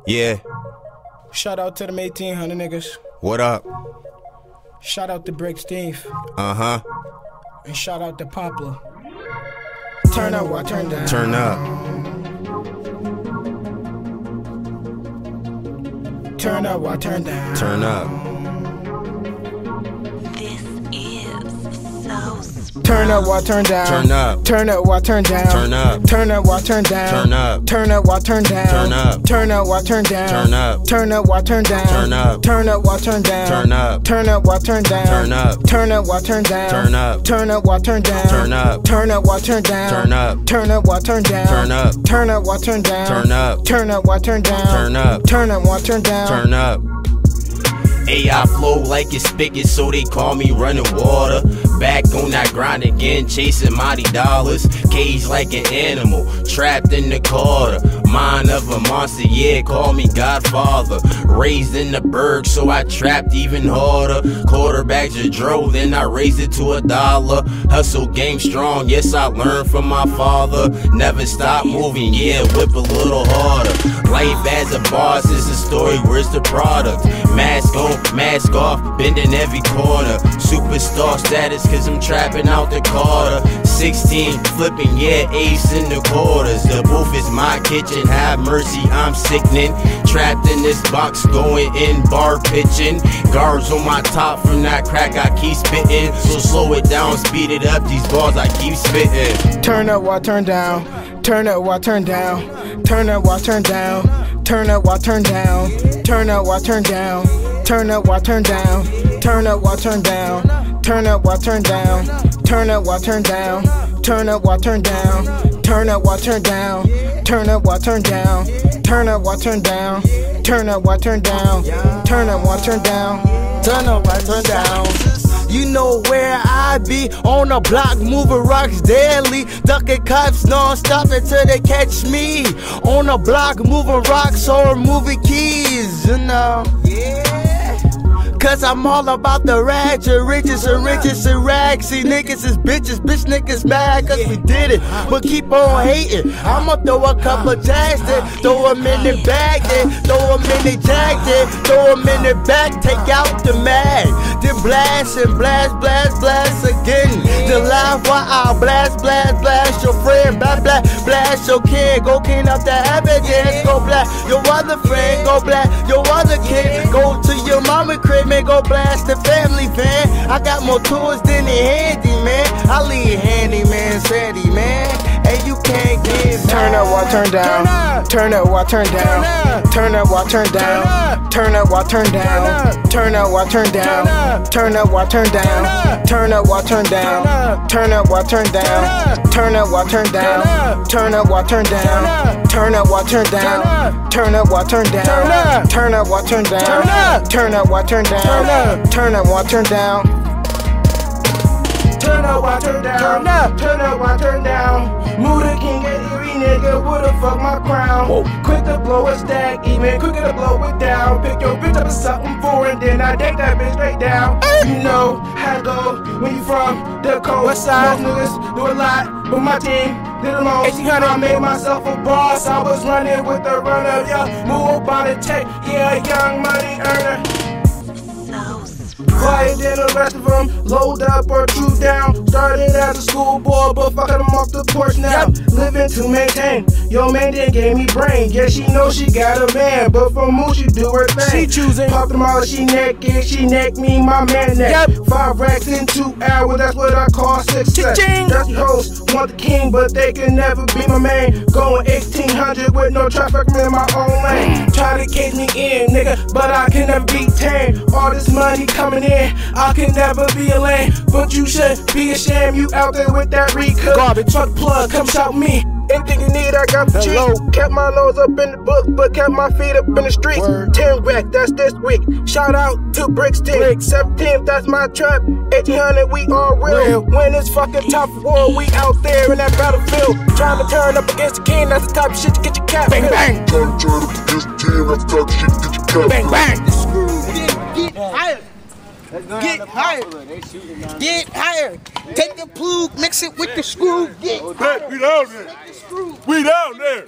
Yeah. Shout out to them 1800 niggas. What up? Shout out to Brick Steve. Uh-huh. And shout out to Poplar. Turn up while turn down. Turn up. Turn up while turn down. Turn up. Turn up while turn down. Turn up. Turn up while turn down. Turn up. Turn up while turn down. Turn up. Turn up while turn down. Turn up. Turn up while turn down. Turn up. Turn up while turn down. Turn up. Turn up while turn down. Turn up. Turn up while turn down. Turn up. Turn up while turn down. Turn up. Turn up while turn down. Turn up. Turn up while turn down. Turn up. Turn up while turn down. Turn up. Turn up while turn down. Turn up. Turn up while turn down. Turn up. Turn up while turn down. Turn up. AI flow like it's spigot, so they call me running water. Back on that grind again, chasing mighty dollars. Caged like an animal, trapped in the quarter. Mind of a monster, yeah, call me Godfather. Raised in the burg, so I trapped even harder. Quarterbacks just drove, then I raised it to $1. Hustle game strong, yes, I learned from my father. Never stop moving, yeah, whip a little harder. Life as a boss is a story, where's the product? Mask on, mask off, bending every corner. Superstar status, cause I'm trapping out the Carter. 16, flipping, yeah, ace in the quarters. The booth is my kitchen, have mercy, I'm sickening. Trapped in this box, going in bar pitching. Guards on my top from that crack I keep spitting. So slow it down, speed it up, these balls I keep spitting. Turn up while turn down. Turn up while turn down. Turn up while turn down. Turn up while turn down. Turn up while turn down. Turn up while turn down. Turn up while turn down. Turn up while turn down. Turn up while turn down. Turn up while turn down. Turn up while turn down. Turn up while turn down. Turn up while turn down. Turn up while turn down. Turn up while turn down. Turn up while turn down. You know where I be, on the block, moving rocks daily. Ducking cops non-stop until they catch me. On the block, moving rocks or moving keys, you know. Yeah. Cause I'm all about the rags, the riches and rags. See niggas is bitches, bitch niggas mad cause we did it. But keep on hating. I'ma throw a couple jacks there, throw them in the bag there, throw them in the jack there, throw them in the back, take out the mag. Then blast and blast, blast, blast again. Then laugh while I blast, blast, blast your friend, blast, blast, blast your kid. Go clean up the evidence, go blast your other friend, go blast your other kid. Go to your mama crib, go blast the family van. I got more tools than the handyman. I leave handyman, steady man. And you can't get mad. Turn up while turn down. Turn up while turn down. Turn up while turn down. Turn up while turn down. Turn up while turn down. Turn up while turn down. Turn up while turn down. Turn up while turn down. Turn up while turn down. Turn up while turn down. Turn up while turn down. Turn up while turn down. Turn up while turn down. Turn up while turn down. Turn up while turn down. Turn up while turn down. Turn up. Turn up while turn down. Move the king at every nigga, what the fuck my crown? Whoa. Quick to blow a stack, even quicker to blow it down. Pick your bitch up and something foreign, then I take that bitch straight down. You know how it go when you from the coast. West side, most niggas do a lot, but my team did alone. 1800, I made myself a boss. I was running with the runner, yeah. Move by the tech, yeah, young money earner. Quiet than the rest of them, load up or two down. Started as a schoolboy, but fucking them off the porch now. Living to maintain, yo man then gave me brain. Yeah, she know she got a man, but for Moo she do her thing. She choosing, pop them all, she naked, she neck me, my man neck. 5 racks in 2 hours, that's what I call success. That's the host, want the king, but they can never be my man. Going 1800 with no traffic in my own lane. Try to cage me in, nigga, but I can never be tame. All this money coming in, I can never be a lame, but you should be ashamed. You out there with that recut garbage. Fuck plug, come shout me. Anything you need, I got for you. Kept my nose up in the book, but kept my feet up in the streets. 10 rack, that's this week. Shout out to Brick Steve. 17th, that's my trap. 1800, we all real. When it's fucking tough war, we out there in that battlefield. Trying to turn up against the king, that's the type of shit to get your cap. Bang, bang. Trying to turn up against the team, that's the type of shit to get your cap. Bang, bang. Get higher. Get higher. Get higher. Take the plug, mix it with the screw. Get higher. We down there. We down there.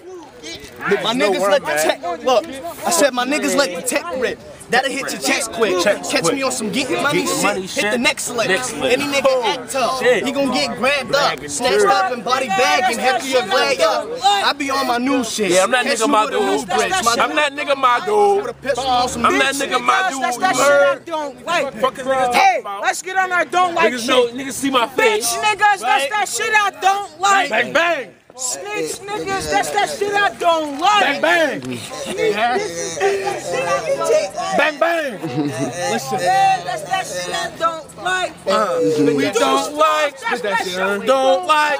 My niggas let the tech, look, I said my niggas let the tech rip. That'll hit your chest quick. Catch me on some getting money shit. Hit the next select. Any nigga act tough, he gon' get grabbed up, snatched up and body bagged and head to your flag up. I be on my new shit. Yeah, I'm that nigga my dude. I'm that nigga my dude. I'm that nigga my dude. That's that shit I don't like. Hey, let's get on our don't like shit. Niggas see my face. Bitch niggas, that's that shit I don't like. Bang bang. Snitch niggas, that's that shit I don't like. Bang bang. Bang bang. Listen. That's that shit I don't like. We don't like. Don't like.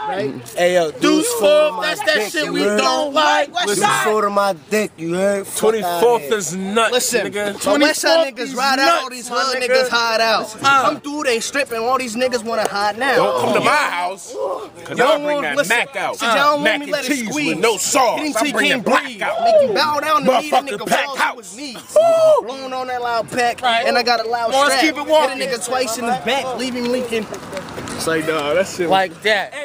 Hey yo, Deuce 4, that's that shit we don't like. Listen, foot on my dick, you heard? 24th is nuts, Listen, nigga. 24th West Side niggas ride out, all these hood niggas hide out. Come through, they stripping, all these niggas wanna hide now. Don't come to my house, cause I'll bring that Mac out. Y'all Mac want me let and it cheese squeeze. with no sauce. Hit him I till he bring can't that breathe. black out. Make him bow down to me, the Motherfucking nigga pack falls house. to his knees. Blowing on that loud pack, and I got a loud Let's strap. keep it walking. Hit a nigga twice in the back, leave him leaking. It's like, nah, that shit like that.